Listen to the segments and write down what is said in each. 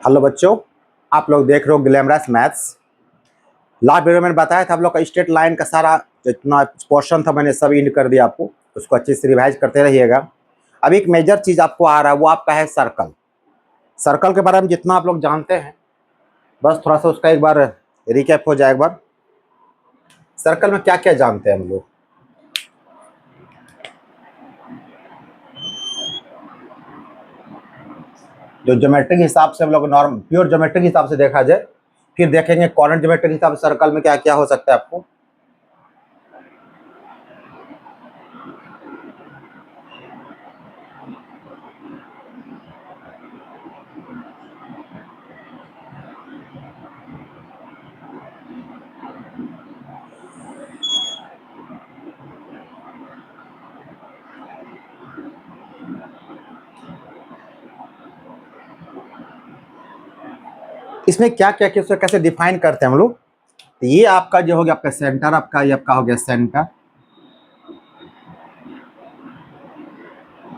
Hello बच्चों, आप लोग देख रहे हो ग्लैमरस मैथ्स। लास्ट वीडियो में मैंने बताया था आप लोग का स्ट्रेट लाइन का सारा जितना पोर्शन था मैंने सब इंड कर दिया आपको। उसको अच्छे से रिवाइज करते रहिएगा। अब एक मेजर चीज़ आपको आ रहा है, वो आपका है सर्कल। सर्कल के बारे में जितना आप लोग जानते हैं बस थोड़ा सा उसका एक बार रिकैप हो जाए। एक बार सर्कल में क्या क्या जानते हैं हम लोग। जो ज्योमेट्रिक हिसाब से हम लोग नॉर्म प्योर ज्योमेट्रिक हिसाब से देखा जाए, फिर देखेंगे कॉर्नर ज्योमेट्रिक हिसाब से सर्कल में क्या क्या हो सकता है आपको। इसमें क्या क्या कैसे कैसे डिफाइन करते हैं हम लोग। तो ये आपका जो हो गया आपका सेंटर, आपका ये आपका हो गया सेंटर,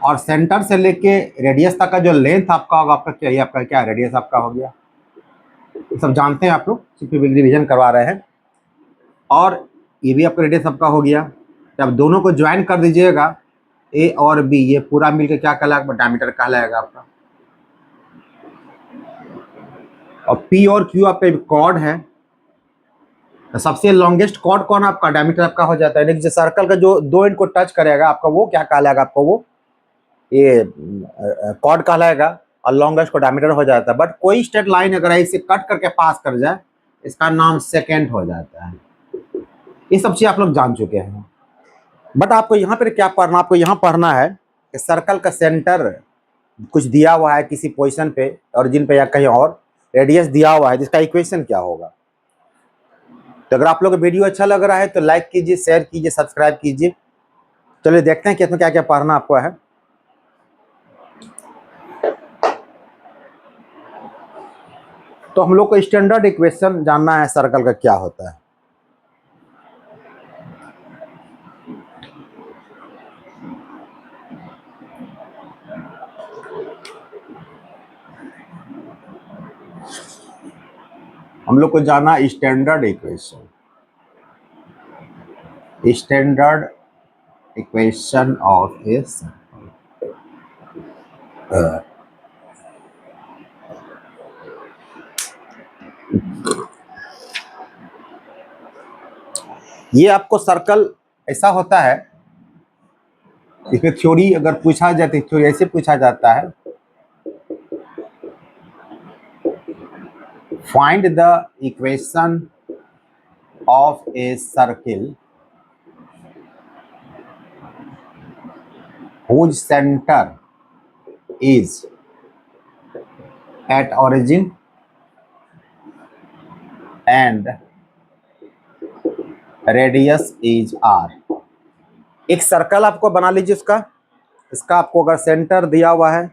और सेंटर से लेके रेडियस तक का जो लेंथ आपका होगा, आपका क्या, ये आपका क्या रेडियस आपका हो गया। ये सब जानते हैं आप लोग, सिर्फ रिविजन करवा रहे हैं। और ये भी आपका रेडियस आपका हो गया। जब दोनों को ज्वाइन कर दीजिएगा ए और बी, ये पूरा मिलकर क्या कहलाएगा, डायमीटर कहलाएगा आपका। और पी और क्यू आपका कॉर्ड है। तो सबसे लॉन्गेस्ट कॉर्ड कौन आपका, डायमीटर आपका हो जाता है। लेकिन सर्कल का जो दो एंड को टच करेगा आपका, वो क्या कहलाएगा आपको, वो ये कॉर्ड कहलाएगा। और लॉन्गेस्ट को डायमीटर हो जाता है। बट कोई स्ट्रेट लाइन अगर इसे कट करके पास कर जाए, इसका नाम सेकेंड हो जाता है। ये सब चीज आप लोग जान चुके हैं। बट आपको यहाँ पर क्या पढ़ना, आपको यहाँ पढ़ना है कि सर्कल का सेंटर कुछ दिया हुआ है किसी पोजीशन पे, ओरिजिन पे या कहीं और, रेडियस दिया हुआ है, जिसका इक्वेशन क्या होगा। तो अगर आप लोग को वीडियो अच्छा लग रहा है तो लाइक कीजिए, शेयर कीजिए, सब्सक्राइब कीजिए। चलिए देखते हैं कि इसमें क्या क्या पढ़ना आपको है। तो हम लोग को स्टैंडर्ड इक्वेशन जानना है सर्कल का क्या होता है। हम लोग को जाना standard equation, standard equation of a circle. ये आपको सर्कल ऐसा होता है, इसमें थ्योरी अगर पूछा जाए तो थ्योरी ऐसे पूछा जाता है, find the equation of a circle whose center is at origin and radius is r। एक सर्कल आपको बना लीजिए, इसका आपको अगर सेंटर दिया हुआ है,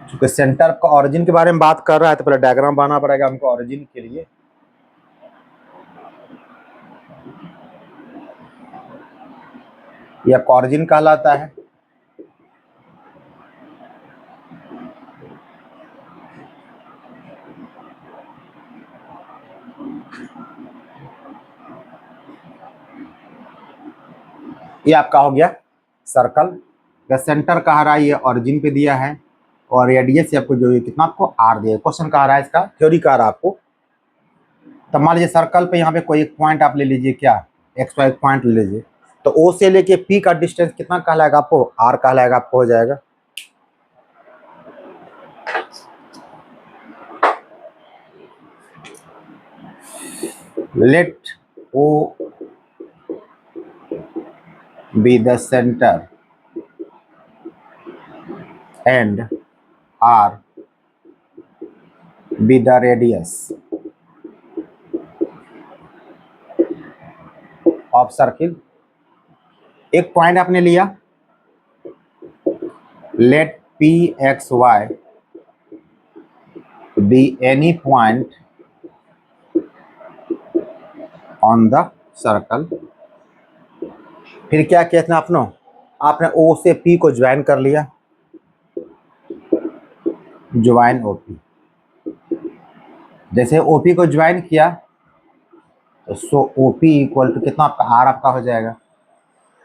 क्योंकि सेंटर का ओरिजिन के बारे में बात कर रहा है तो पहले डायग्राम बनाना पड़ेगा हमको ओरिजिन के लिए। यह ओरिजिन कहलाता है। ये आपका हो गया सर्कल का सेंटर कह रहा है, ये ओरिजिन पे दिया है, और रेडियस आपको जो कितना आपको आर दिया। क्वेश्चन कह रहा है, इसका थ्योरी कह रहा है आपको। तो मान लीजिए सर्कल पे यहाँ पे कोई एक पॉइंट आप ले लीजिए, क्या एक्स वाई पॉइंट ले लीजिए। तो ओ से लेके पी का डिस्टेंस कितना कहलाएगा आपको, आर कहलाएगा आपको, हो जाएगा। Let O be the centre and r be the radius of circle। एक पॉइंट आपने लिया, let p x y be any point on the circle. फिर क्या कहते हैं आपने ओ से पी को ज्वाइन कर लिया, ज्वाइन ओपी। जैसे ओपी को ज्वाइन किया तो सो ओपी इक्वल टू कितना आपका आर आपका हो जाएगा।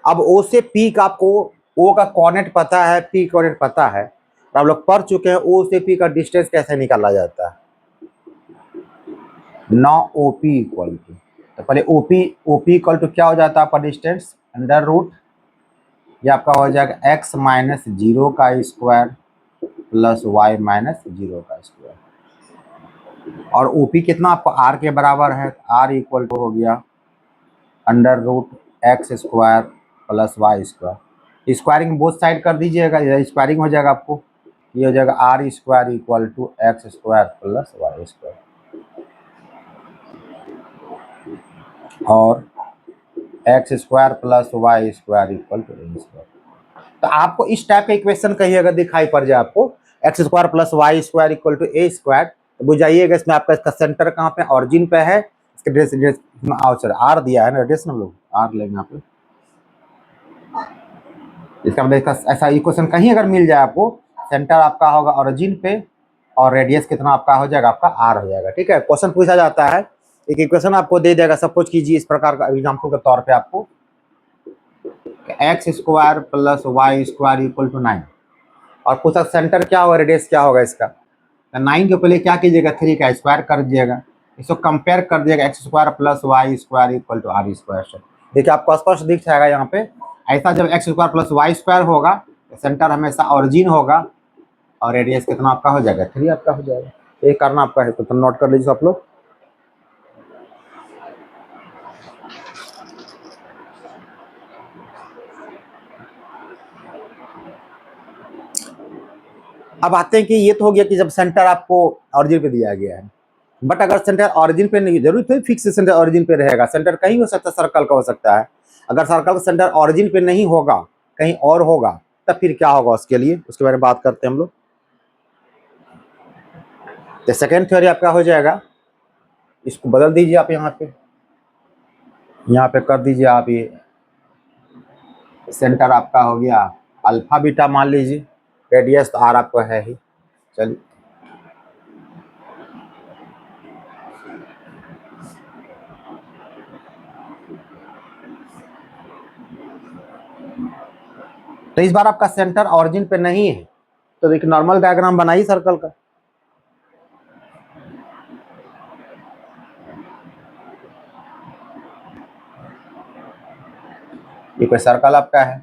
अब ओ से पी का आपको ओ का कोऑर्डिनेट पता है, पी कोऑर्डिनेट पता है, तो आप लोग पढ़ चुके हैं ओ से पी का डिस्टेंस कैसे निकाला जाता है। नौ ओपी इक्वल टू, तो पहले ओपी इक्वल टू क्या हो जाता है आपका डिस्टेंस, अंडर रूट ये आपका हो जाएगा एक्स माइनस जीरो का square plus y minus zero का स्क्वायर। और ओपी कितना आपको आर के बराबर है, आर इक्वल टू हो गया under root x square plus y square. Squaring both side कर दीजिएगा, स्क्वायरिंग हो जाएगा आपको, ये हो जाएगा r square equal to x square plus y square. और x square plus y square equal to a square. तो आपको इस टाइप का इक्वेशन कहीं अगर दिखाई पड़ जाए आपको x square plus y square equal to a square, तो बुझाइएगा इसमें आपका इसका सेंटर कहाँ पे, ऑरिजिन पे है। इसके ड्रेस आर दिया है ना, रेडियस हम लोग आर लेंगे यहाँ पे। इसका मतलब इसका ऐसा इक्वेशन कहीं अगर मिल जाए आपको, सेंटर आपका होगा ओरिजिन पे और रेडियस कितना आपका हो जाएगा, आपका आर हो जाएगा। ठीक है, क्वेश्चन पूछा जाता है, एक इक्वेशन आपको दे देगा, सपोज कीजिए इस प्रकार का एग्जाम्पल के तौर पे आपको x square plus y square equal to 9 और पूछा सेंटर क्या होगा, रेडियस क्या होगा इसका। तो 9 के पहले क्या कीजिएगा, 3 का स्क्वायर कर दीजिएगा, इसको कंपेयर कर दिएगा x square plus y square equal to are square से। देखिए आपको स्पष्ट दिख जाएगा यहाँ पे, ऐसा जब x square plus y square होगा तो सेंटर हमेशा ऑरिजिन होगा और रेडियस कितना आपका हो जाएगा, 3 आपका हो जाएगा। ये करना आपका है तो नोट कर लीजिए आप लोग। अब आते हैं कि ये तो हो गया कि जब सेंटर आपको ऑरिजिन पे दिया गया है, बट अगर सेंटर ऑरिजिन पे नहीं, जरूरी तो फिक्स सेंटर ऑरिजिन पे रहेगा, सेंटर कहीं हो सकता है, सर्कल का हो सकता है। अगर सर्कल का सेंटर ऑरिजिन पे नहीं होगा, कहीं और होगा, तब फिर क्या होगा उसके लिए, उसके बारे में बात करते हैं हम लोग। तो सेकेंड थ्योरी आपका हो जाएगा, इसको बदल दीजिए आप यहाँ पे कर दीजिए आप, ये सेंटर आपका हो गया अल्फा बीटा मान लीजिए, रेडियस तो आर आपका है ही। चलिए तो इस बार आपका सेंटर ऑरिजिन पे नहीं है, तो एक नॉर्मल डायग्राम बनाइए सर्कल का। ये कोई सर्कल आपका है,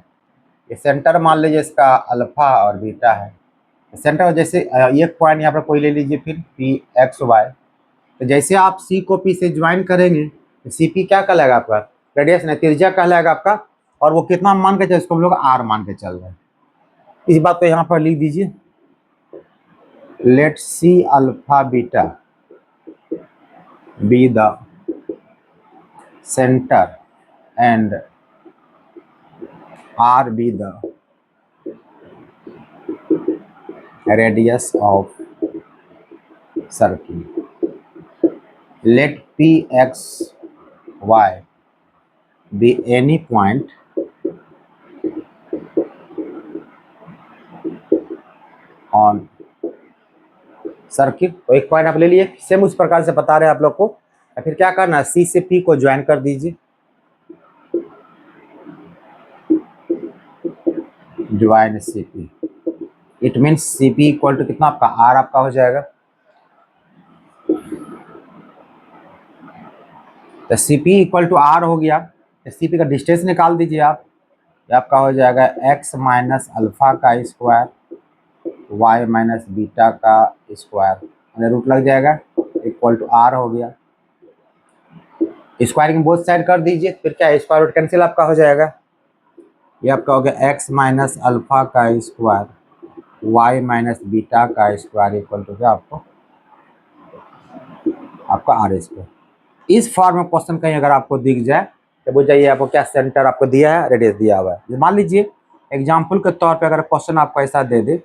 ये सेंटर मान लीजिए इसका अल्फा और बीटा है। सेंटर जैसे एक पॉइंट यहाँ पर कोई ले लीजिए, फिर पी एक्स वाई, तो जैसे आप सी को पी से ज्वाइन करेंगे तो सी पी क्या कहलाएगा आपका, रेडियस नहीं त्रिज्या कहलाएगा आपका, और वो कितना मान के चल, इसको हम लोग आर मान के चल रहे हैं। इस बात को यहाँ पर लिख दीजिए, let C alpha beta be the centre and R be the radius of circle. Let p x y be any point on circle. तो एक पॉइंट आप ले लिए, सेम उस प्रकार से बता रहे हैं आप लोग को। फिर क्या करना है, सी से पी को ज्वाइन कर दीजिए, join C P, it means C P equal to कितना आपका आर आपका हो जाएगा। तो C P equal to R हो गया, सी पी का डिस्टेंस निकाल दीजिए आप, ये आपका हो जाएगा एक्स माइनस अल्फा का स्क्वायर वाई माइनस बीटा का स्क्वायर, रूट लग जाएगा, इक्वल टू आर हो गया। स्क्वायरिंग बोथ साइड कर दीजिए, फिर क्या स्क्वायर रूट कैंसिल आपका हो जाएगा, ये आपका हो गया एक्स माइनस अल्फा का स्क्वायर वाई माइनस बीटा का स्क्वायर इक्वल टू क्या आपका आर स्क्वायर। इस फॉर्म में क्वेश्चन कहीं अगर आपको दिख जाए तो बुझ जाइए आपको क्या सेंटर आपको दिया है, रेडियस दिया हुआ है। मान लीजिए एग्जाम्पल के तौर पे अगर क्वेश्चन आपको ऐसा दे दे,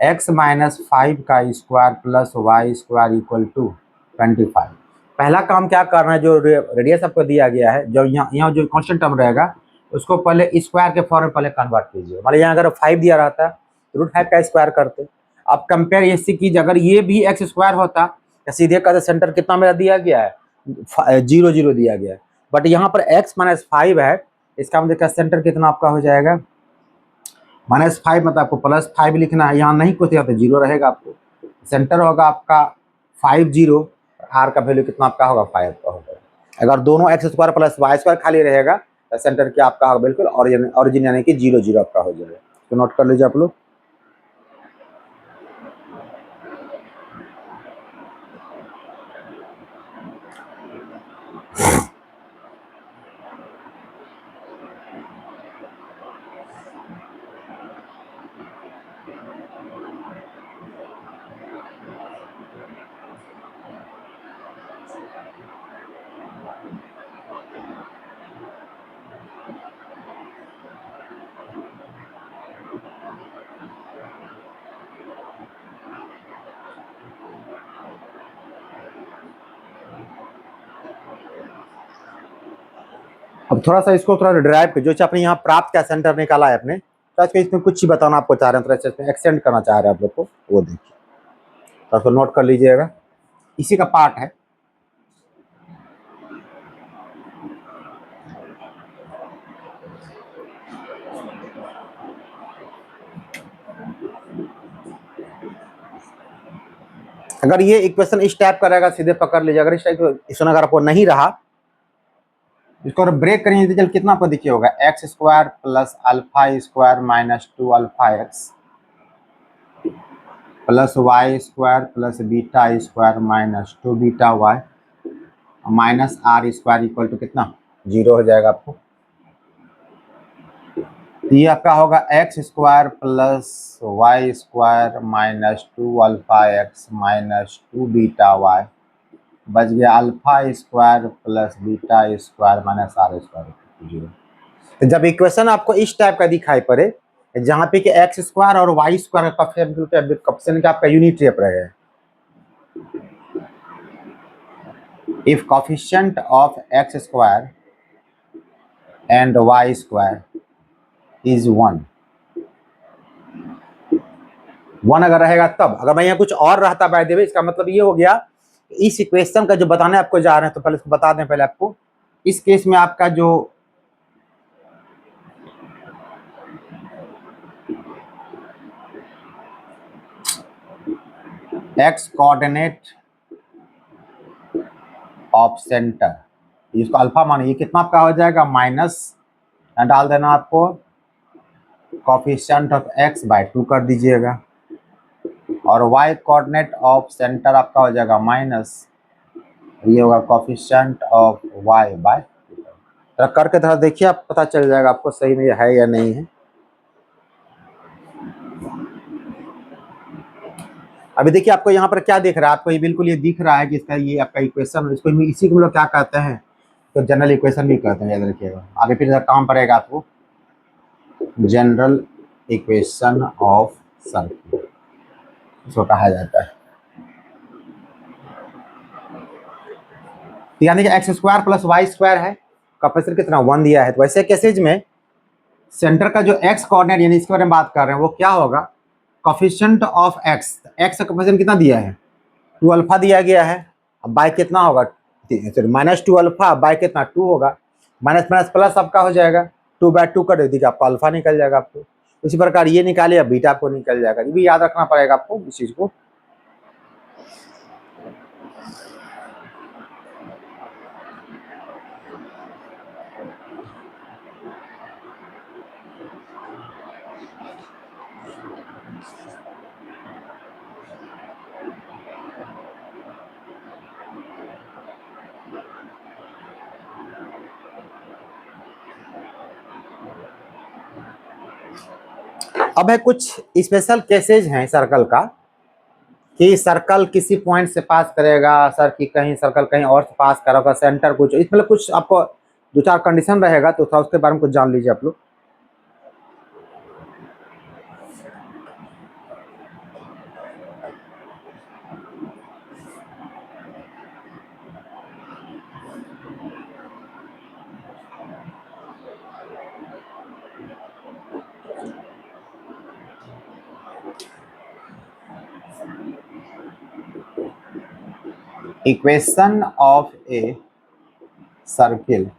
एक्स माइनस 5 का square plus y square equal to 25, पहला काम क्या करना है, जो रेडियस आपको दिया गया है, जो यहाँ जो कांस्टेंट टर्म रहेगा उसको पहले स्क्वायर के फॉर्म में पहले कन्वर्ट कीजिए। मान लीजिए यहाँ अगर 5 दिया रहता तो √5 का स्क्वायर करते। अब कंपेयर इससे कीजिए, अगर ये भी एक्स स्क्वायर होता तो सीधे कहते सेंटर कितना मेरा दिया गया है, 0 0 दिया गया है, बट यहाँ पर x - 5 है, इसका मतलब सेंटर कितना आपका हो जाएगा -5, मतलब आपको +5 लिखना है, यहाँ नहीं कुछ तो 0 रहेगा। आपको सेंटर होगा आपका 5 0, आर का वैल्यू कितना आपका होगा 5 का होगा। अगर दोनों x square plus y square खाली रहेगा तो सेंटर क्या आपका होगा बिल्कुल ऑरिजिन यानी कि 0 0 आपका हो जाएगा। तो नोट कर लीजिए आप लोग। अब थोड़ा सा इसको थोड़ा ड्राइव कर, जो आपने यहाँ प्राप्त क्या सेंटर निकाला है आपने, तो आज इसमें कुछ ही बताना आपको चाह रहे हैं, थोड़ा सा एक्सटेंड करना चाह रहे हैं आप लोग को, वो देखिए तो उसको नोट कर लीजिएगा, इसी का पार्ट है। अगर ये इक्वेशन इस टाइप का रहेगा सीधे पकड़ लीजिए, अगर इस टाइप इक्वेशन अगर आपको नहीं रहा, इसको अगर ब्रेक करेंगे तो कितना आपको देखिए होगा, x square plus alpha square -2 alpha x plus y square plus beta square -2 beta y minus R square equal to कितना 0 हो जाएगा आपको। तो ये आपका होगा x square plus y square -2 alpha x -2 beta y, बच गया alpha square plus beta square minus R square 0। तो जब इक्वेशन आपको इस टाइप का दिखाई पड़े जहाँ पे कि एक्स स्क्वायर और वाई स्क्वायर का कोएफिशिएंट का आपका यूनिट शेप रहे, if coefficient of x square and y square is 1 अगर रहेगा तब, अगर मैं यहाँ कुछ और रहता बाय द वे, इसका मतलब ये हो गया इस इक्वेशन का जो बताने आपको जा रहे हैं, तो पहले इसको बता दें पहले आपको, इस केस में आपका जो एक्स कोऑर्डिनेट ऑफ सेंटर, इसको अल्फा मानिए, कितना आपका हो जाएगा माइनस डाल देना आपको कोएफिशिएंट ऑफ x बाय 2 कर दीजिएगा, और y कोऑर्डिनेट ऑफ सेंटर आपका हो जाएगा माइनस, ये होगा कोएफिशिएंट ऑफ y बाय 2। तो करके थोड़ा देखिए, आप पता चल जाएगा आपको सही में है या नहीं है। अभी देखिए आपको यहाँ पर क्या दिख रहा है, आपको ये बिल्कुल ये दिख रहा है कि इसका ये आपका इक्वेशन, इसको इसी को हम लोग क्या कहते हैं, तो जनरल इक्वेशन भी कहते हैं, याद रखिएगा, आगे फिर काम पड़ेगा आपको, जनरल इक्वेशन ऑफ सर्किल इसको कहा जाता है। यानी कि x square plus y square है, कैपेसिटर कितना 1 दिया है, तो वैसे केसेज में सेंटर का जो एक्स कोऑर्डिनेट यानी इसके बारे में बात कर रहे हैं वो क्या होगा, कोएफिशिएंट ऑफ एक्स, एक्स का कोएफिशिएंट कितना दिया है 2 अल्फा दिया गया है, अब बाय कितना होगा -2 अल्फा, बाय कितना 2 होगा, माइनस माइनस प्लस आपका हो जाएगा 2/2 कर दीजिए, आपका अल्फा निकल जाएगा आपको। इसी प्रकार ये निकालिए, अब बीटा आपको निकल जाएगा, ये भी याद रखना पड़ेगा आपको इस चीज को। अब है कुछ स्पेशल केसेज हैं सर्कल का, कि सर्कल किसी पॉइंट से पास करेगा सर, कि कहीं सर्कल कहीं और से पास करेगा, सेंटर कुछ इसमें कुछ आपको 2-4 कंडीशन रहेगा, तो थोड़ा उसके बारे में कुछ जान लीजिए आप लोग। Equation of a circle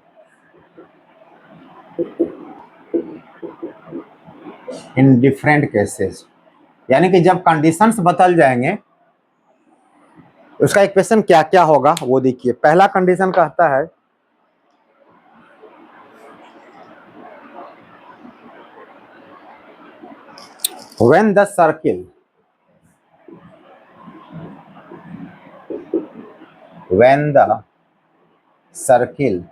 in different cases, यानी कि जब कंडीशंस बदल जाएंगे उसका इक्वेशन क्या क्या होगा वो देखिए। पहला कंडीशन कहता है when the circle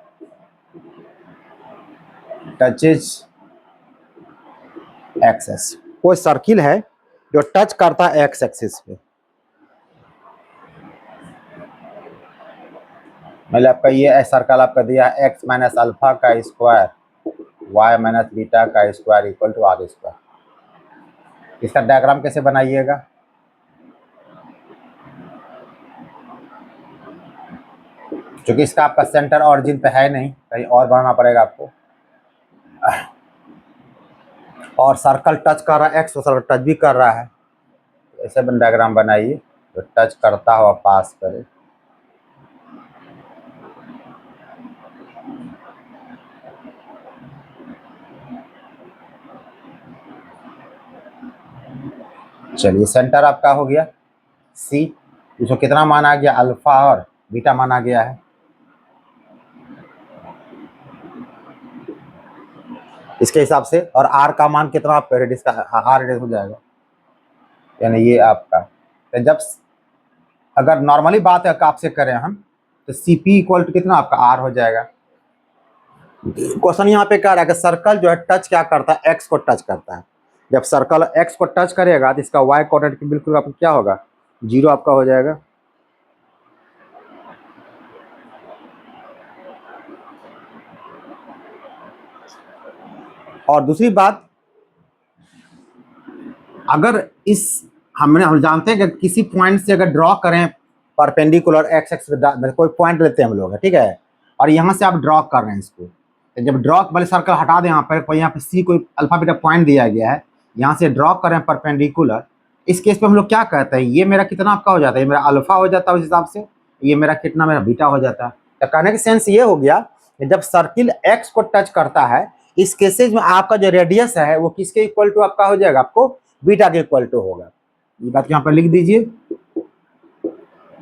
touches axes, कोई सर्किल है जो टच करता है एक्स एक्सिस पे, मतलब आपका ये सर्कल आपका दिया है एक्स माइनस अल्फा का स्क्वायर वाई माइनस बीटा का square equal to are square. इसका डायग्राम कैसे बनाइएगा? क्योंकि इसका आपका सेंटर ऑरिजिन पे है नहीं, कहीं और बनाना पड़ेगा आपको। और सर्कल टच कर रहा है एक्स, सर्कल टच भी कर रहा है, ऐसे डायग्राम बनाइए तो टच करता हुआ पास करे। चलिए सेंटर आपका हो गया सी, इसको कितना माना गया? अल्फा और बीटा माना गया है। इसके हिसाब से और आर का मान कितना आपका रेडियस का आर रेडियस हो जाएगा, यानी ये आपका। तो जब अगर नॉर्मली बात है आपसे करें हम तो सी पी इक्वल टू कितना आपका आर हो जाएगा। क्वेश्चन यहाँ पे कह रहा है कि सर्कल जो है टच क्या करता है? एक्स को टच करता है। जब सर्कल एक्स को टच करेगा तो इसका वाई कोऑर्डिनेट बिल्कुल आपको क्या होगा? जीरो आपका हो जाएगा। और दूसरी बात, अगर इस हम जानते हैं कि किसी पॉइंट से अगर ड्रॉ करें परपेंडिकुलर एक्स एक्स कोई पॉइंट लेते हैं हम लोग, ठीक है, और यहाँ से आप ड्रॉ कर रहे हैं इसको, तो जब ड्रॉ वाले सर्कल हटा दें यहाँ पे सी कोई अल्फा बीटा पॉइंट दिया गया है, यहाँ से ड्रॉ करें परपेंडिकुलर, इस केस पे हम लोग क्या कहते हैं? ये मेरा कितना आपका हो जाता है? ये मेरा अल्फा हो जाता है उस हिसाब से, ये मेरा कितना मेरा बीटा हो जाता है। तो कहने का सेंस ये हो गया कि जब सर्किल एक्स को टच करता है इस केसेज में आपका जो रेडियस है वो किसके इक्वल टू आपका हो जाएगा? आपको बीटा के इक्वल टू होगा। ये बात यहाँ पर लिख दीजिए,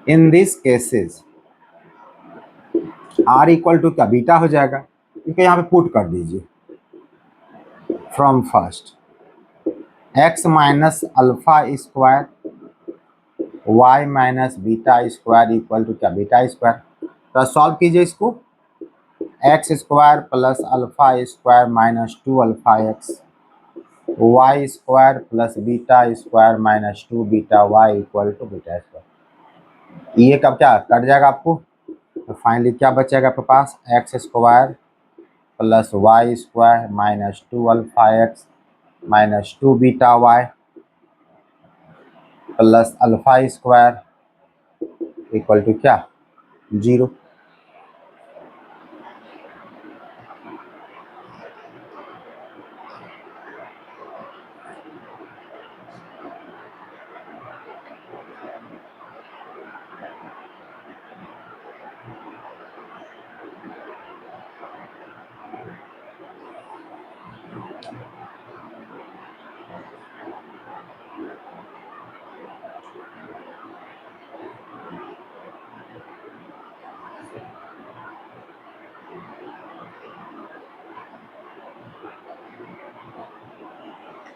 in this cases are equal to क्या? बीटा हो जाएगा। ठीक है, यहाँ पे पुट कर दीजिए from first x minus alpha square y minus beta square equal to क्या? Beta square. तो सॉल्व कीजिए इसको, x square plus alpha square minus two alpha x y square plus beta square minus two beta y equal to beta square. ये कब क्या cut जाएगा आपको? तो फाइनली क्या बचेगा आपके पास? X square plus y square minus two alpha x minus two beta y plus alpha square equal to क्या? जीरो।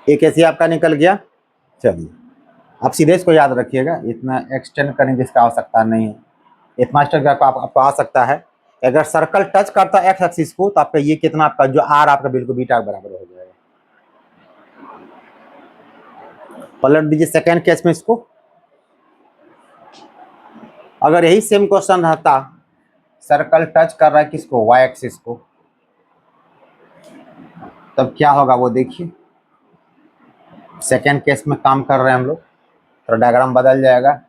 ये कैसे आपका निकल गया? चलिए आप सीधे इसको याद रखिएगा, इतना एक्सटेंड करने की इसका आवश्यकता नहीं है। इतना एक्सटेंड करके आपको आ सकता है, अगर सर्कल टच करता है एक्स एक्सिस को तो आपका ये कितना आपका जो आर आपका बिल्कुल बीटा के बराबर हो जाएगा। पलट दीजिए सेकेंड केस में इसको। अगर यही सेम क्वेश्चन रहता, सर्कल टच कर रहा है किसको? वाई एक्सिस को, तब क्या होगा वो देखिए। सेकेंड केस में काम कर रहे हैं हम लोग, तो डायग्राम बदल जाएगा।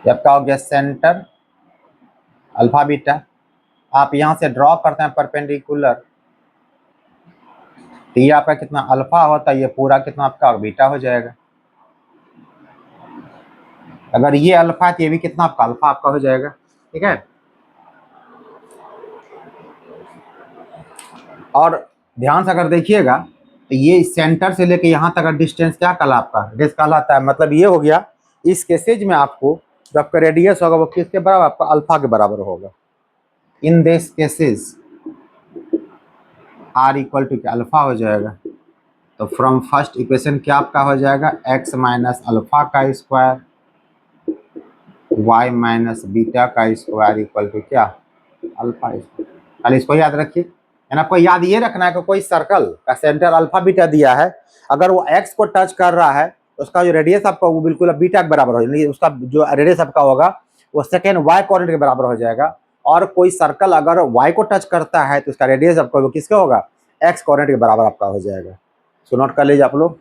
ये आपका हो गया सेंटर अल्फा बीटा। आप यहां से ड्रॉ करते हैं परपेंडिकुलर, तो ये आपका कितना अल्फा होता है, ये पूरा कितना आपका बीटा हो जाएगा। अगर ये अल्फा है तो ये भी कितना आपका अल्फा आपका हो जाएगा। ठीक है, और ध्यान से अगर देखिएगा तो ये सेंटर से लेके यहाँ तक का डिस्टेंस क्या कहला आपका रेडियस कहलाता है। मतलब ये हो गया इस केसेज में आपको जो आपका रेडियस होगा वो किसके बराबर, आपका अल्फा के बराबर होगा। In this cases are equal to क्या अल्फा हो जाएगा। तो फ्रॉम फर्स्ट इक्वेशन क्या आपका हो जाएगा, एक्स माइनस अल्फा का स्क्वायर वाई माइनस बीटा का स्क्वायर इक्वल टू क्या अल्फा स्क्वायर। खाली इसको याद रखिए, यानी आपको याद ये रखना है कि कोई सर्कल का सेंटर अल्फा बीटा दिया है, अगर वो एक्स को टच कर रहा है तो उसका जो रेडियस आपका वो बिल्कुल बीटा के बराबर हो जाएगा, उसका जो रेडियस आपका होगा वो सेकेंड वाई कोऑर्डिनेट के बराबर हो जाएगा। और कोई सर्कल अगर वाई को टच करता है तो उसका रेडियस आपका वो किसका होगा, एक्स कोऑर्डिनेट के बराबर आपका हो जाएगा। सो नोट कर लीजिए आप लोग।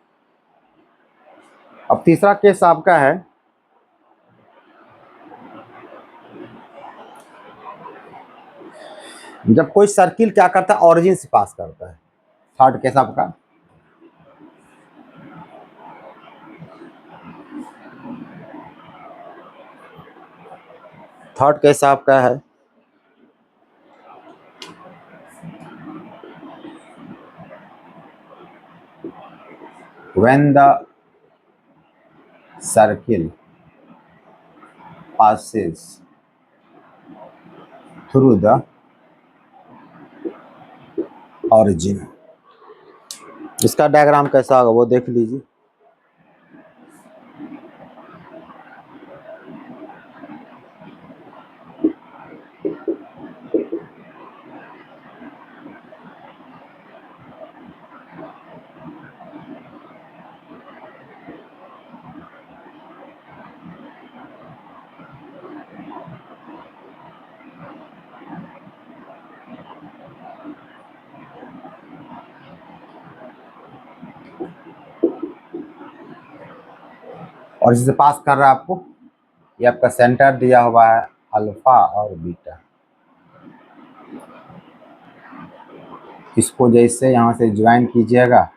अब तीसरा केस आपका है, जब कोई सर्किल क्या करता है ऑरिजिन से पास करता है। थर्ड केस आपका, थर्ड केस आपका है when the circle passes through the origin। इसका डायग्राम कैसा होगा वो देख लीजिए। और जिसे पास कर रहा है आपको, ये आपका सेंटर दिया हुआ है अल्फा और बीटा। इसको जैसे यहाँ से ज्वाइन कीजिएगा,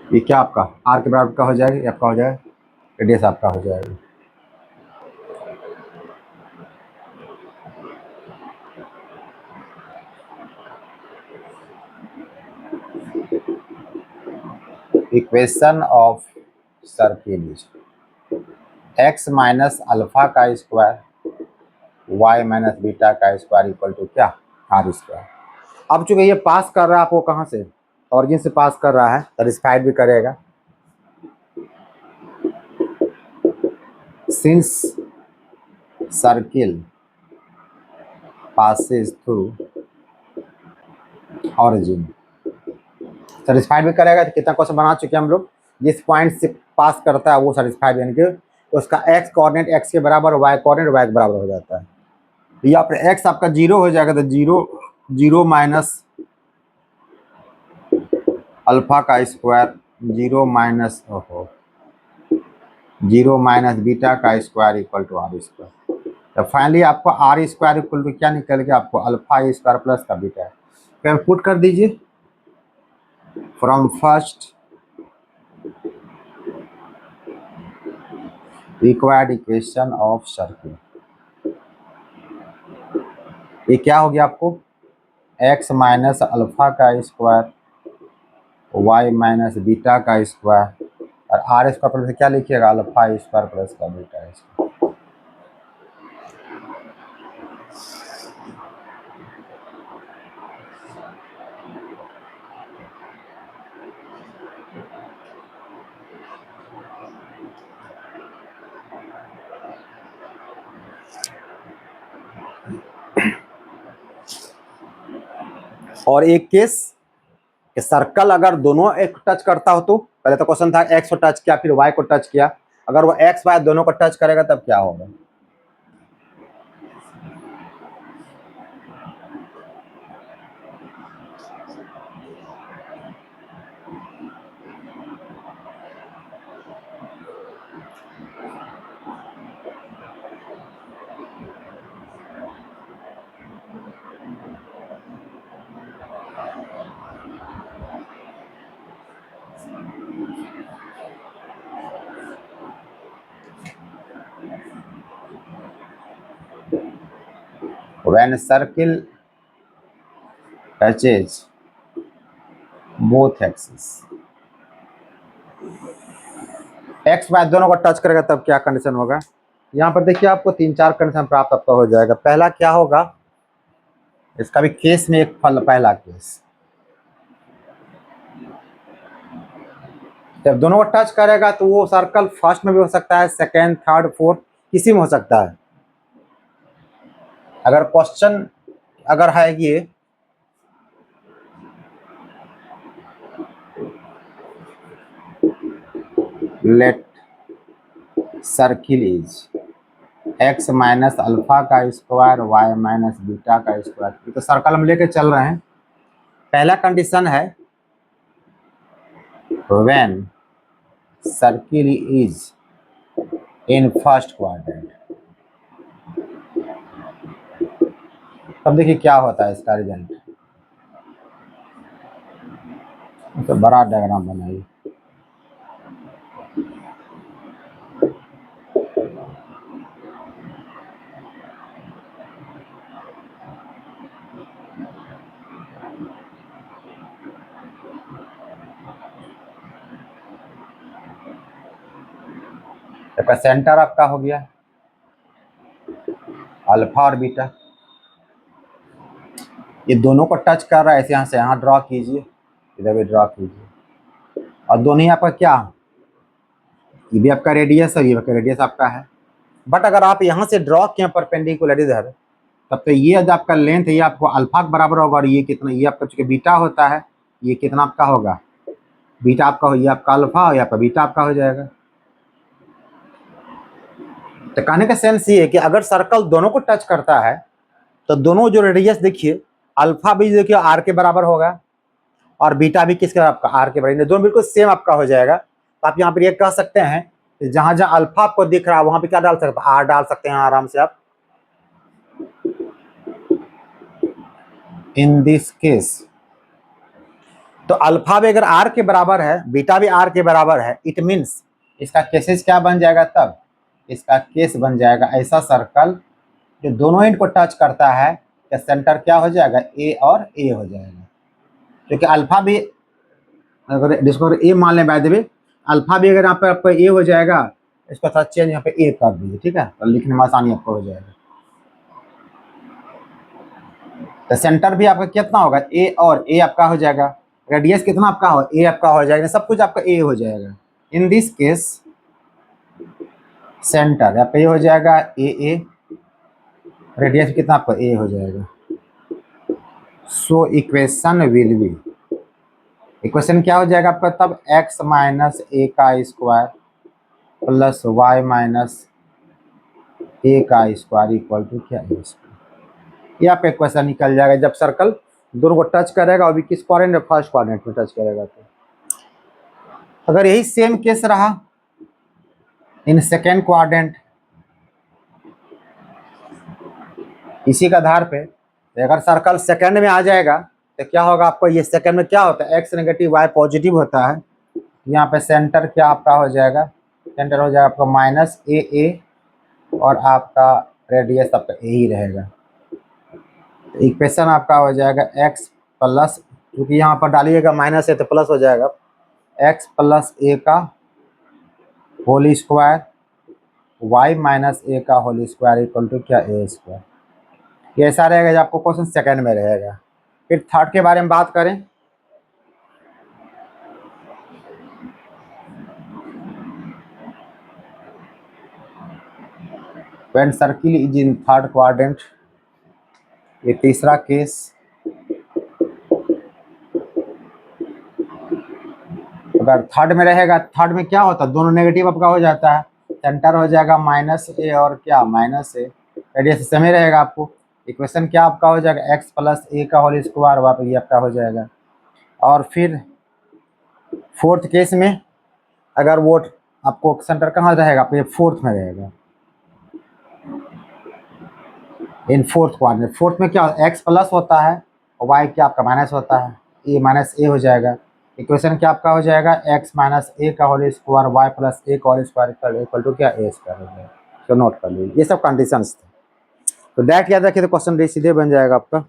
ये क्या आपका आर के बराबर का हो जाएगा, ये आपका हो जाएगा रेडियस आपका हो जाएगा। Equation of circle x minus alpha का स्क्वायर वाई माइनस बीटा का स्क्वायर इक्वल टू क्या आर स्क्वायर। अब चूंकि ये पास कर रहा है आपको कहाँ से, ऑरिजिन से पास कर रहा है, सेटिस्फाइड भी करेगा। Since circle passes through origin, satisfied भी करेगा। तो कितना क्वेश्चन बना चुके हैं हम लोग, जिस पॉइंट से पास करता है वो सेटिस्फाइड, यानी कि उसका एक्स कोऑर्डिनेट एक्स के बराबर, वाई कोऑर्डिनेट वाई के बराबर हो जाता है। तो यहाँ पर एक्स आपका जीरो हो जाएगा, तो जीरो जीरो माइनस अल्फा का square, zero minus zero minus beta का square equal to are square. तो फाइनली आपको आर स्क्वायर इक्वल टू क्या निकल गया, आपको अल्फा स्क्वायर प्लस का बीटा है। तो पुट कर दीजिए from first required equation of circle. ये क्या हो गया आपको, एक्स माइनस अल्फा का स्क्वायर वाई माइनस बीटा का स्क्वायर, और आर स्क्वायर प्लस क्या लिखिएगा अल्फा स्क्वायर प्लस का बीटा स्क्वायर। और एक केस कि सर्कल अगर दोनों एक टच करता हो, तो पहले तो क्वेश्चन था एक्स को टच किया फिर वाई को टच किया, अगर वो एक्स वाई दोनों को टच करेगा तब क्या होगा। When circle touches both axis, x y दोनों को टच करेगा तब क्या कंडीशन होगा। यहाँ पर देखिए आपको 3-4 कंडीशन प्राप्त आपका हो जाएगा। पहला क्या होगा, इसका भी केस में एक फल, पहला केस जब दोनों को टच करेगा तो वो सर्कल फर्स्ट में भी हो सकता है, सेकेंड, थर्ड, फोर्थ, किसी में हो सकता है। अगर क्वेश्चन अगर है ये let circle is x minus alpha का स्क्वायर वाई माइनस बीटा का स्क्वायर, तो सर्कल हम लेके चल रहे हैं। पहला कंडीशन है when circle is in first quadrant, तब देखिए क्या होता है इसका रिजल्ट। तो बड़ा डायग्राम बनाइए। तो सेंटर आपका हो गया अल्फा और बीटा, ये दोनों को टच कर रहा है, ऐसे यहाँ से यहाँ ड्रॉ कीजिए, इधर भी ड्रॉ कीजिए, और दोनों ही आपका क्या, ये भी आपका रेडियस है, ये आपका रेडियस आपका है। बट अगर आप यहाँ से ड्रॉ किए परपेंडिकुलर इधर, तब तो ये जो आपका लेंथ है ये आपको अल्फा के बराबर होगा, और ये कितना, ये आपका चूंकि बीटा होता है, ये कितना आपका होगा, बीटा आपका हो, ये आपका अल्फा और आपका बीटा आपका हो जाएगा। तो कहने का सेंस ये है कि अगर सर्कल दोनों को टच करता है तो दोनों जो रेडियस देखिए, अल्फा भी देखिए आर के बराबर होगा और बीटा भी किसके आपका आर के बराबर, दोनों बिल्कुल सेम आपका हो जाएगा। तो आप यहाँ पर ये कह सकते हैं कि जहां जहां अल्फा आपको दिख रहा है वहां पे क्या डाल सकते हैं, आर डाल सकते हैं आराम से आप। इन दिस केस तो अल्फा भी अगर आर के बराबर है, बीटा भी आर के बराबर है, इट मीन्स इसका केसेस क्या बन जाएगा, तब इसका केस बन जाएगा ऐसा सर्कल जो दोनों एंड को टच करता है, या सेंटर क्या हो जाएगा, ए और ए हो जाएगा। क्योंकि अल्फा भी अगर जिसको ए मान लें, बाय द वे अल्फा भी अगर यहाँ पे आपका ए हो जाएगा, इसको थोड़ा चेंज यहाँ पे ए कर दीजिए, ठीक है, तो लिखने में आसानी आपको हो जाएगा। तो सेंटर भी आपका कितना होगा, ए और ए आपका हो जाएगा, रेडियस कितना आपका हो, ए आपका हो जाएगा, सब कुछ आपका ए हो जाएगा। इन दिस केस सेंटर आपका ये हो जाएगा ए, रेडियस कितना आपका ए हो जाएगा। So equation will be, equation क्या हो जाएगा आपका तब, एक्स माइनस ए का स्क्वायर प्लस वाई माइनस ए का स्क्वायर इक्वल टू क्या, ए स्क्वायर। ये आपका इक्वेशन निकल जाएगा जब सर्कल दोनों को टच करेगा, और भी किस क्वाड्रेंट, फर्स्ट क्वाड्रेंट में टच करेगा। तो अगर यही सेम केस रहा इन सेकेंड क्वाड्रेंट, इसी के आधार पे अगर सर्कल सेकंड में आ जाएगा तो क्या होगा आपको, ये सेकंड में क्या होता है, एक्स नेगेटिव वाई पॉजिटिव होता है। यहाँ पे सेंटर क्या आपका हो जाएगा, सेंटर हो जाएगा आपका माइनस ए, और आपका रेडियस आपका ए ही रहेगा। इक्वेशन आपका हो जाएगा एक्स प्लस, क्योंकि यहाँ पर डालिएगा माइनस है तो प्लस हो जाएगा, एक्स प्लस ए का होल स्क्वायर वाई माइनस ए का होल स्क्वायर इक्वल टू क्या, ए स्क्वायर। ये ऐसा रहेगा जब आपको क्वेश्चन सेकंड में रहेगा। फिर थर्ड के बारे में बात करें, when circle is in third quadrant, ये तीसरा केस। अगर थर्ड में रहेगा, थर्ड में क्या होता है, दोनों नेगेटिव आपका हो जाता है, सेंटर हो जाएगा माइनस ए और क्या माइनस ए, रेडियस सेम ही रहेगा। आपको इक्वेशन क्या आपका हो जाएगा, एक्स प्लस ए का होल स्क्वायर, वहाँ पे ये आपका हो जाएगा। और फिर फोर्थ केस में अगर वो आपको सेंटर कहाँ रहेगा, आपको ये फोर्थ में रहेगा, इन फोर्थ क्वाड्रेंट। फोर्थ में क्या एक्स प्लस होता है और वाई क्या आपका माइनस होता है, ए माइनस ए हो जाएगा। इक्वेशन क्या आपका हो जाएगा, एक्स माइनस ए का होल स्क्वायर वाई प्लस ए का होल स्क्वायर इक्वल टू क्या, ए स्क्वायर हो जाएगा। तो नोट कर लीजिए, ये सब कंडीशंस थे। तो दैट याद रखिए तो क्वेश्चन सीधे बन जाएगा आपका।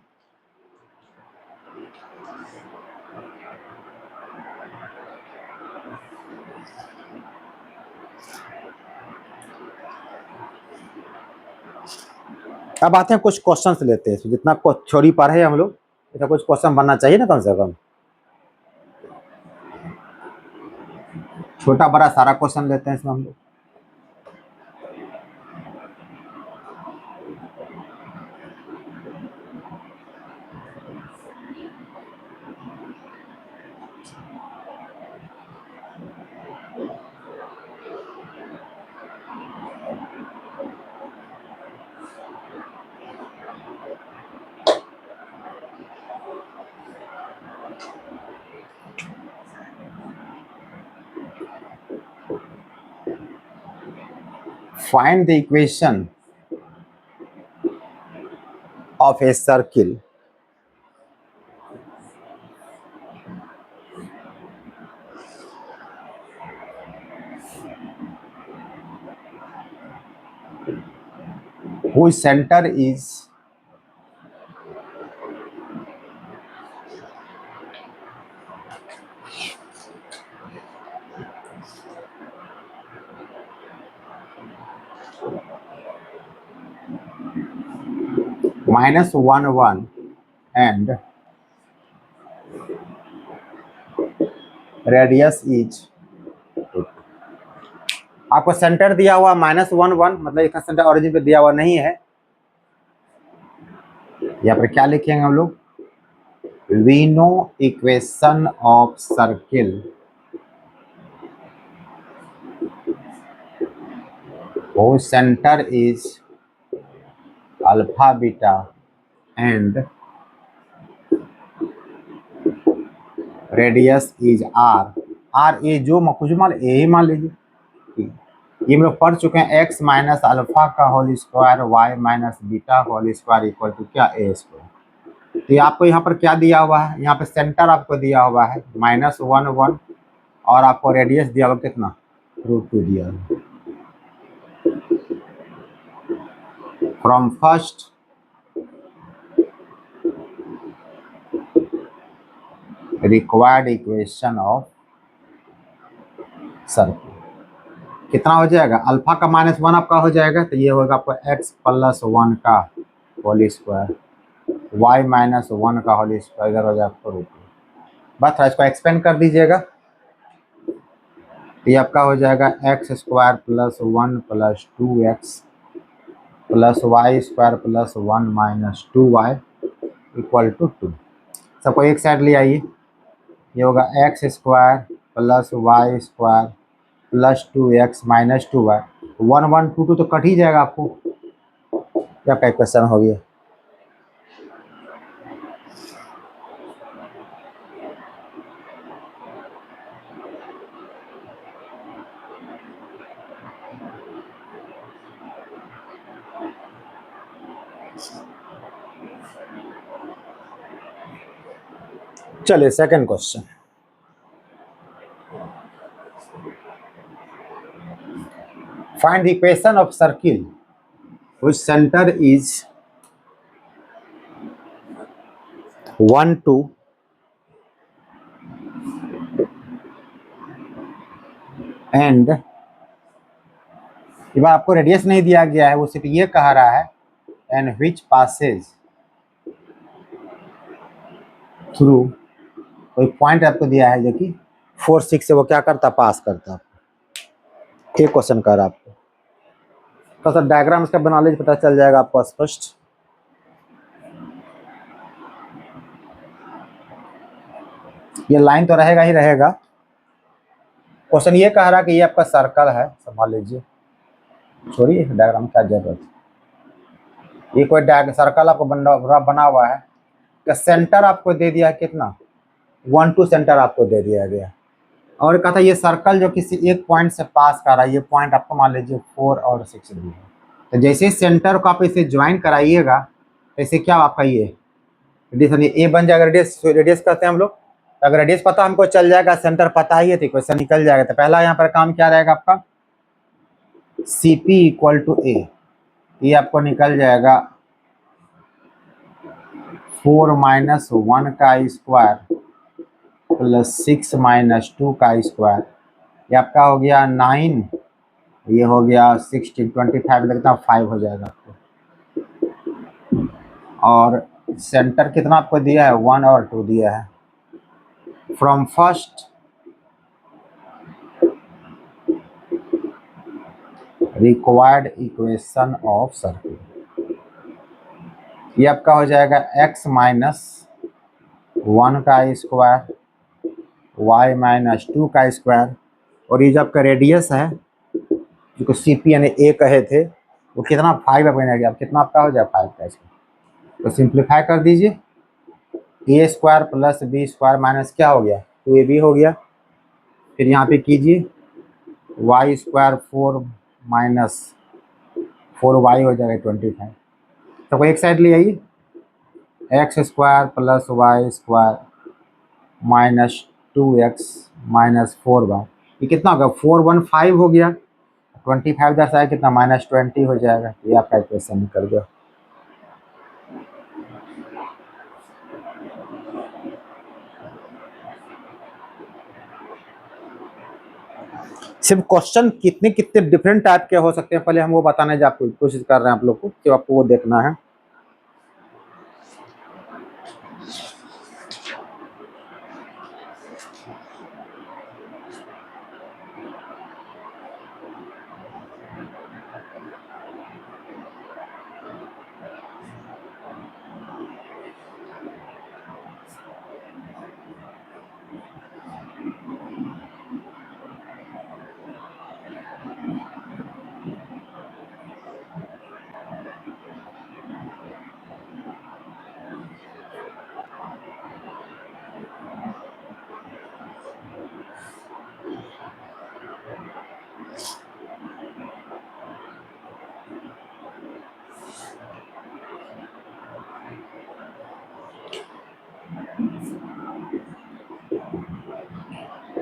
अब आते हैं कुछ क्वेश्चंस लेते हैं, जितना थ्योरी पढ़े हम लोग इतना कुछ क्वेश्चन बनना चाहिए ना कम से कम। छोटा बड़ा सारा क्वेश्चन लेते हैं इसमें हम लोग। Find the equation of a circle whose center is -1 1 and radius is। आपको सेंटर दिया हुआ -1 1, मतलब इसका सेंटर ओरिजिन पे दिया हुआ नहीं है। यहाँ पर क्या लिखेंगे हम लोग, we know equation of circle whose center is alpha beta and radius is r. R a जो कुछ मान ए ही मान लीजिए। ये हम लोग पढ़ चुके हैं, एक्स माइनस अल्फा का whole square y minus beta whole square equal to क्या, ए स्क्वायर। तो आपको यहाँ पर क्या दिया हुआ है, यहाँ पे सेंटर आपको दिया हुआ है -1 1 और आपको रेडियस दिया हुआ कितना, √2 दिया हुआ। From first required equation of circle कितना हो जाएगा, अल्फा का -1 आपका हो जाएगा, तो ये होगा आपको x + 1 का होल स्क्वायर y - 1 का होल स्क्वायर, इधर हो जाएगा √2। बस इसको एक्सपेंड कर दीजिएगा, ये आपका हो जाएगा x² + 1 + 2x + y² + 1 - 2y equal to 2। सबको एक साइड ले आइए, ये होगा x² + y² + 2x - 2y। 1 1 2 2 तो कट ही जाएगा आपको, क्या क्वेश्चन हो गया। चलिए second question, find the equation of circle whose center is 1 2 and ये बार आपको रेडियस नहीं दिया गया है, वो सिर्फ ये कह रहा है एंड विच पासेज थ्रू, कोई पॉइंट आपको दिया है जो कि 4 6 से वो क्या करता, पास करता आपको। एक क्वेश्चन कर आपको तो सर डायग्राम इसका बना लीजिए, पता चल जाएगा आपको स्पष्ट। ये लाइन तो रहेगा ही रहेगा। क्वेश्चन ये कह रहा है कि ये आपका सर्कल है, संभाल लीजिए, छोड़िए डायग्राम क्या जरूरत है। ये कोई सर्कल आपको बना हुआ है, का सेंटर आपको दे दिया है कितना, 1 2 सेंटर आपको दे दिया गया, और कहा था ये सर्कल जो किसी एक पॉइंट से पास कर रहा है, ये पॉइंट आपको मान लीजिए 4 और 6 दी है। तो जैसे ही सेंटर को आप इसे ज्वाइन कराइएगा, ऐसे क्या आपका ये रेडियस ए बन जाएगा। रेडियस कहते हैं हम लोग, अगर रेडियस पता हमको चल जाएगा, सेंटर पता ही है, तो क्वेश्चन निकल जाएगा। तो पहला यहाँ पर काम क्या रहेगा आपका, CP = A, ये आपको निकल जाएगा 4 माइनस 1 का स्क्वायर प्लस 6 माइनस 2 का स्क्वायर, ये आपका हो गया 9, ये हो गया 16, 25 लगता है 5 हो जाएगा आपको। और सेंटर कितना आपको दिया है, 1 और 2 दिया है। From first required equation of circle, ये आपका हो जाएगा x माइनस 1 का स्क्वायर, y माइनस 2 का स्क्वायर, और ये जो आपका रेडियस है जो सी पी यानी ए कहे थे वो कितना 5 बनेगा, अब कितना आपका हो जाए 5 का स्क्वायर, तो सिंप्लीफाई कर दीजिए। A square plus b square minus क्या हो गया 2ab हो गया, फिर यहाँ पे कीजिए वाई स्क्वायर 4 माइनस 4y हो जाएगा 25, तो एक साइड ले आइए, x square plus y square minus 2x minus 4y, ये कितना होगा 415 हो गया, 25 इधर से आया कितना -20 हो जाएगा, ये आपका इक्वेशन निकल गया। सिर्फ क्वेश्चन कितने कितने डिफरेंट टाइप के हो सकते हैं पहले हम वो बताने जा कोशिश कर रहे हैं आप लोग को, तो आपको वो देखना है।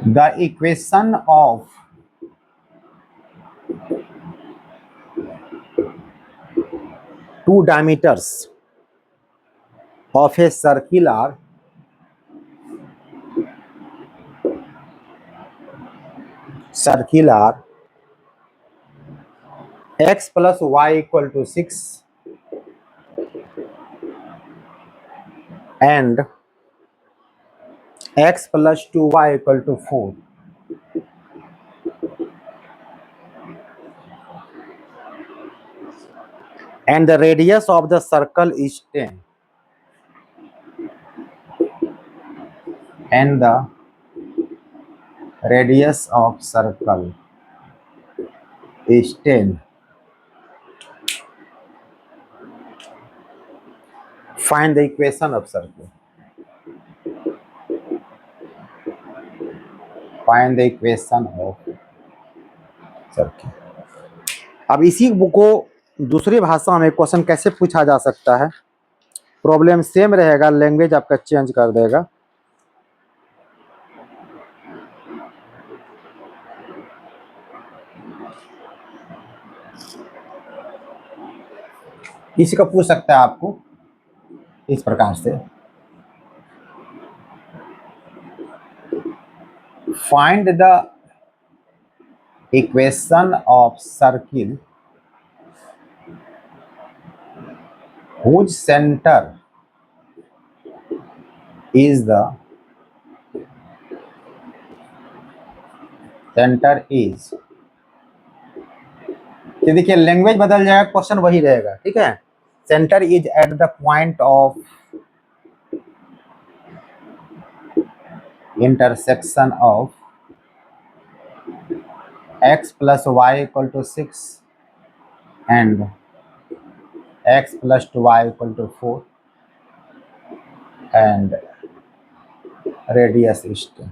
The equation of two diameters of a circular x plus y equal to 6 and x plus 2y equal to 4, and the radius of the circle is 10, and the radius of circle is 10. Find the equation of circle. Find the equation of circle. अब इसी को दूसरी भाषा में question कैसे पूछा जा सकता है, प्रॉब्लम सेम रहेगा, लैंग्वेज आपका चेंज कर देगा। इसी को पूछ सकता है आपको इस प्रकार से, find the equation of circle whose center is ये देखिए लैंग्वेज बदल जाएगा, क्वेश्चन वही रहेगा, ठीक है। Centre is at the point of intersection of x plus y equal to 6 and x plus 2y equal to 4 and radius is 10।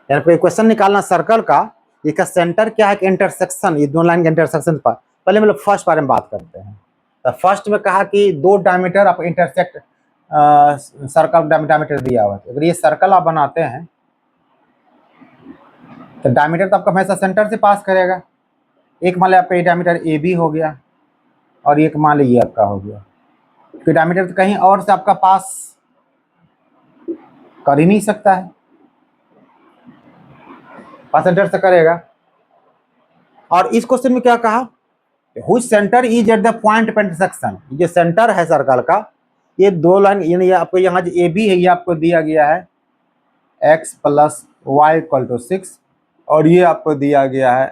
यानी कोई क्वेश्चन निकालना सर्कल का, इसका सेंटर क्या है कि इंटरसेक्शन, ये दो लाइन के इंटरसेक्शन पर। पहले हम लोग फर्स्ट बारे में बात करते हैं। तो फर्स्ट में कहा कि दो डायमीटर आप इंटरसेक्ट सर्कल डायमीटर दिया हुआ है। अगर ये सर्कल आप बनाते हैं तो डायमीटर तो आपका हमेशा सेंटर से पास करेगा। एक मान लिया आपका ये डायमीटर ए बी हो गया और एक मान लीजिए आपका हो गया, क्योंकि डायमीटर तो कहीं और से आपका पास कर ही नहीं सकता है, परसेंटेज से करेगा। और इस क्वेश्चन में क्या कहा, हुच centre is at the point of intersection, ये सेंटर है सर्कल का, ये दो लाइन, यानी आपको यहाँ जो ए बी है ये आपको दिया गया है x plus y equal to 6, और ये आपको दिया गया है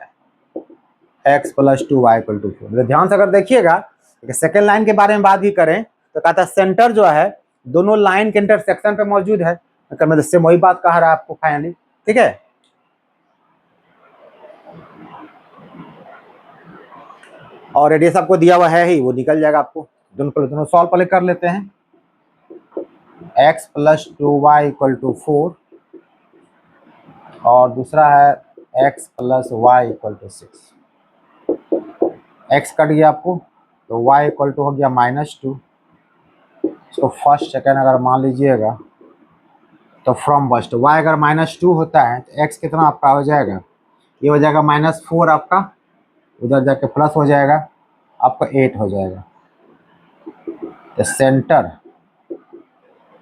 x plus 2y equal to 4। ध्यान से अगर देखिएगा, सेकेंड लाइन के बारे में बात भी करें तो कहता है सेंटर जो है दोनों लाइन के इंटरसेक्शन पे मौजूद है, मतलब सेम वही बात कह रहा है आपको फाइनली, ठीक है। और रेडियस आपको दिया हुआ है ही, वो निकल जाएगा आपको। दोनों सॉल्व पहले कर लेते हैं। x plus 2y equal to 4 और दूसरा है x plus y equal to 6। x cut गया आपको तो y इक्वल टू हो गया -2। इसको फर्स्ट सेकेंड अगर मान लीजिएगा तो फ्रॉम फर्स्ट y अगर -2 होता है तो x कितना आपका हो जाएगा, ये हो जाएगा -4 आपका, उधर जाके प्लस हो जाएगा आपका 8 हो जाएगा। तो सेंटर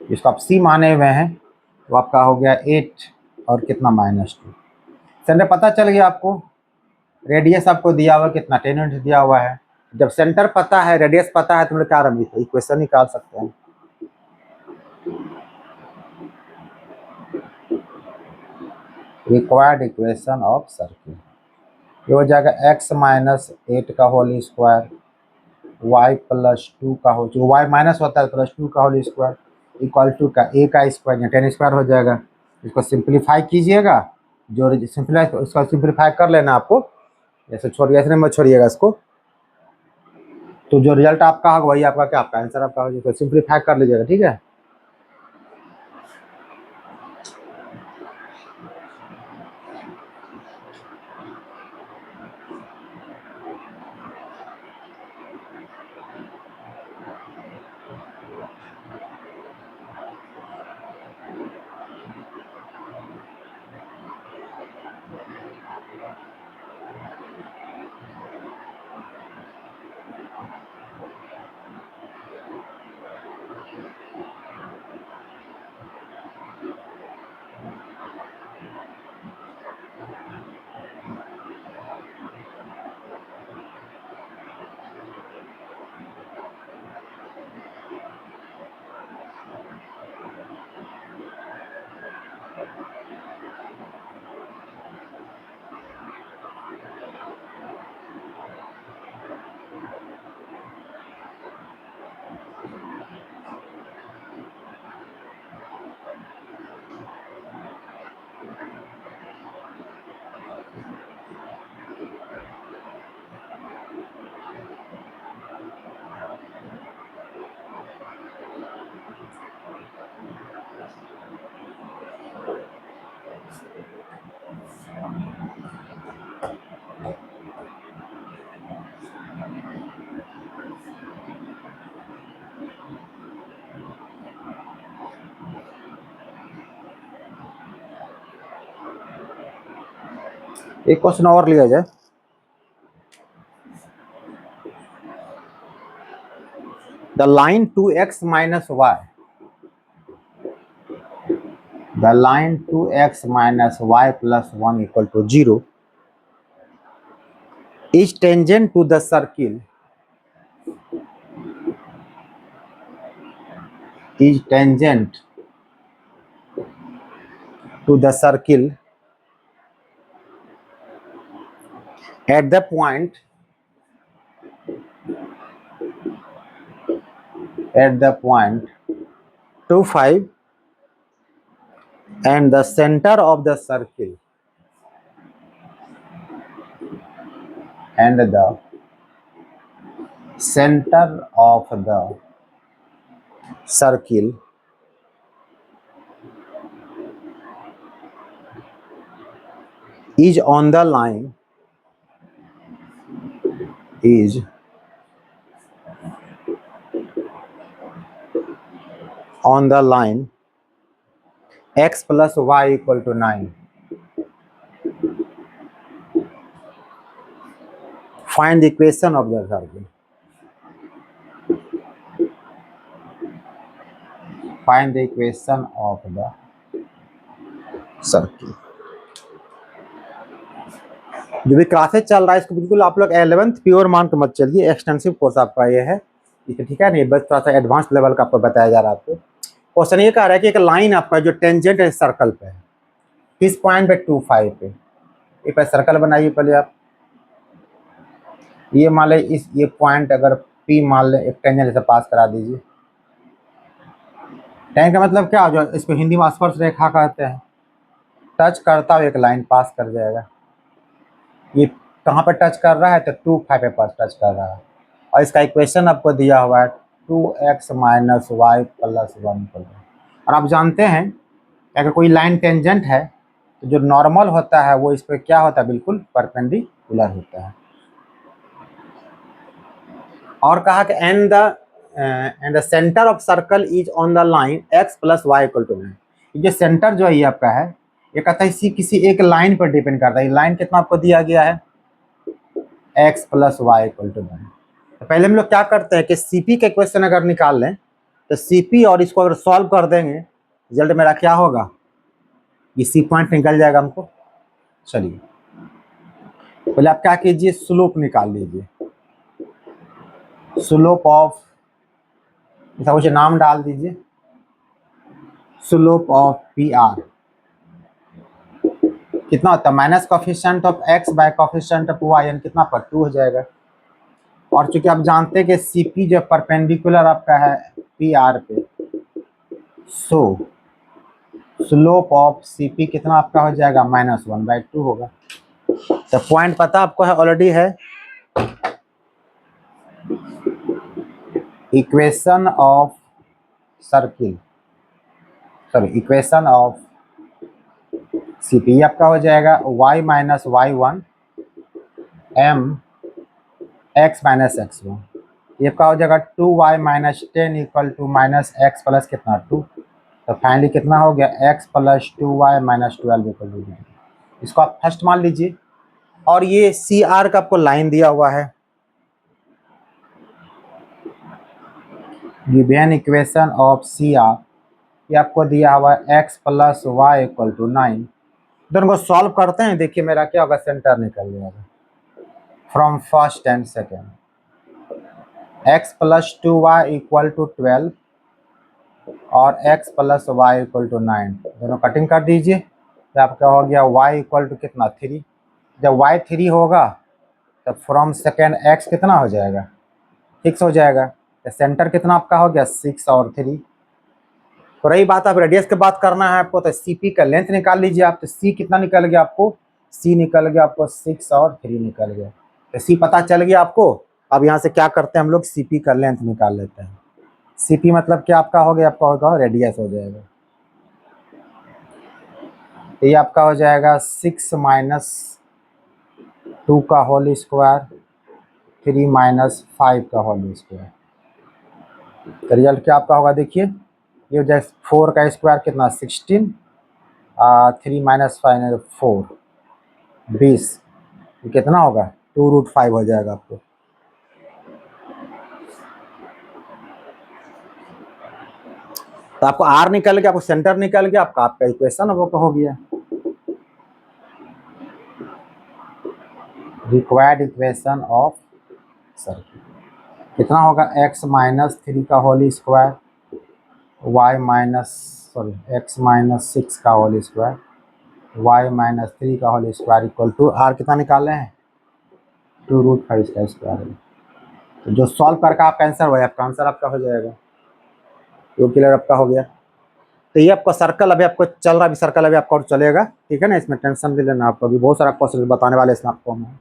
जिसको आप C माने हुए हैं तो आपका हो गया 8 और कितना -2। सेंटर पता चल गया आपको, रेडियस आपको दिया हुआ कितना 10 यूनिट दिया हुआ है। जब सेंटर पता है रेडियस पता है तो हम लोग क्या इक्वेशन निकाल सकते हैं। रिक्वायर्ड इक्वेशन ऑफ सर्किल, ये हो जाएगा x माइनस 8 का होल स्क्वायर y प्लस 2 का हो, जो y माइनस होता है प्लस 2 का होल स्क्वायर इक्वल टू का a का स्क्वायर या 10 स्क्वायर हो जाएगा। इसको सिंप्लीफाई कीजिएगा, जो सिंप्लीफाई उसका सिंप्लीफाई कर लेना आपको, ऐसे छोड़िए, ऐसे मत छोड़िएगा इसको, तो जो रिजल्ट आपका होगा वही आपका क्या आपका आंसर आपका हो जाएगा। सिंप्लीफाई कर लीजिएगा, ठीक है। एक क्वेश्चन और लिया जाए। The line 2x minus y, the line 2x minus y plus 1 equal to 0 is tangent to the circle, is tangent to the circle at the point 25 and the center of the circle and the center of the circle is on the line, is on the line x plus y equal to 9. Find the equation of the circle. Find the equation of the circle. जो भी classes चल रहा है इसको बिल्कुल आप लोग 11th pure मान के मत चलिए, एक्सटेंसिव कोर्स आपका ये है, ठीक है नहीं, बस थोड़ा सा एडवांस लेवल का आपको बताया जा रहा है आपको। क्वेश्चन ये कह रहा है कि एक लाइन आपका जो टेंजेंट है सर्कल पे है, किस पॉइंट पे 2,5 पे, ये पे सर्कल बनाइए पहले आप। ये मान लें इस ये पॉइंट अगर P मान लें एक टेंजेंट से पास करा दीजिए। टेंजेंट का मतलब क्या, जो इसको हिंदी में स्पर्श रेखा कहते हैं। टच करता हुआ एक लाइन पास कर जाएगा। ये कहाँ पर टच कर रहा है, तो 2,5 पे पास टच कर रहा है। और इसका इक्वेशन आपको दिया हुआ है 2x माइनस वाई प्लस 1। और आप जानते हैं कि अगर कोई लाइन टेंजेंट है तो जो नॉर्मल होता है वो इस पर क्या होता है, बिल्कुल परपेंडिकुलर होता है। और कहा कि and the centre of circle is on the line x plus y equal to 9। ये सेंटर जो है ये आपका है, ये कहता है इसी किसी एक लाइन पर डिपेंड करता है। लाइन कितना आपको दिया गया है, x plus y equal to 9। तो पहले हम लोग क्या करते हैं कि CP का क्वेश्चन अगर निकाल लें तो CP और इसको अगर सॉल्व कर देंगे, रिजल्ट मेरा क्या होगा, ये C पॉइंट निकल जाएगा हमको। चलिए पहले आप क्या कीजिए, स्लोप निकाल लीजिए। स्लोप ऑफ, ऐसा कुछ नाम डाल दीजिए, स्लोप ऑफ PR कितना होता है, minus coefficient of x by coefficient of y, यानी कितना पर 2 हो जाएगा। और चूंकि आप जानते हैं कि CP जो परपेंडिकुलर आपका है PR पे, सो स्लोप ऑफ CP कितना आपका हो जाएगा, -1/2 होगा। तो पॉइंट पता आपको है, ऑलरेडी है। Equation of circle, sorry equation of CP आपका हो जाएगा y minus y1 m x minus x1। ये आपका हो जाएगा 2y minus 10 equal to minus x plus कितना 2। तो फाइनली कितना हो गया, x plus 2y minus 12 equal to 9। इसको आप फर्स्ट मान लीजिए। और ये CR का आपको लाइन दिया हुआ है, गिवन इक्वेशन ऑफ CR, ये आपको दिया हुआ है x plus y equal to 9। दोनों को सॉल्व करते हैं, देखिए मेरा क्या होगा, सेंटर निकल जाएगा from first and second. x plus 2y equal to 12 और x plus y equal to 9, दोनों कटिंग कर दीजिए। तो आपका हो गया y इक्वल टू कितना 3। जब y 3 होगा तब फ्रॉम सेकेंड x कितना हो जाएगा, 6 हो जाएगा। तो सेंटर कितना आपका हो गया, 6 और 3। तो रही बात, आप रेडियस की बात करना है आपको, तो CP का लेंथ निकाल लीजिए आप। तो C कितना निकल गया आपको, C निकल गया आपको 6 और 3 निकल गया। तो C पता चल गया आपको। अब यहाँ से क्या करते हैं हम लोग, CP का लेंथ निकाल लेते हैं। CP मतलब क्या आपका हो गया, आपका होगा रेडियस हो जाएगा। तो ये आपका हो जाएगा 6 माइनस 2 का होल स्क्वायर 3 माइनस 5 का होल स्क्वायर। तो रिजल्ट क्या आपका होगा, देखिए ये हो जाए 4 का स्क्वायर कितना 16, 3 माइनस 5 4 20, ये कितना होगा 2√5 हो जाएगा आपको। तो आपको R निकल गया, आपको सेंटर निकल गया, आपका इक्वेशन वो हो गया। रिक्वायर्ड इक्वेशन ऑफ सर्किल कितना होगा, x माइनस 3 का whole square y minus x minus 6 का होल स्क्वायर y माइनस 3 का whole square equal to R कितना निकाले हैं, 2√5 का स्क्वायर है। तो जो सॉल्व करके आपका आंसर हुआ, आपका आंसर आपका हो जाएगा, वो क्लियर आपका हो गया। तो ये आपका सर्कल अभी आपको चल रहा है, अभी सर्कल अभी आपका और चलेगा, ठीक है ना, इसमें टेंशन भी लेना आपको, अभी बहुत सारा क्वेश्चन बताने वाले इसमें आपको हम।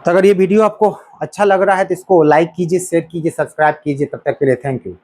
तो अगर ये वीडियो आपको अच्छा लग रहा है तो इसको लाइक कीजिए, शेयर कीजिए, सब्सक्राइब कीजिए। तब तक के लिए थैंक यू।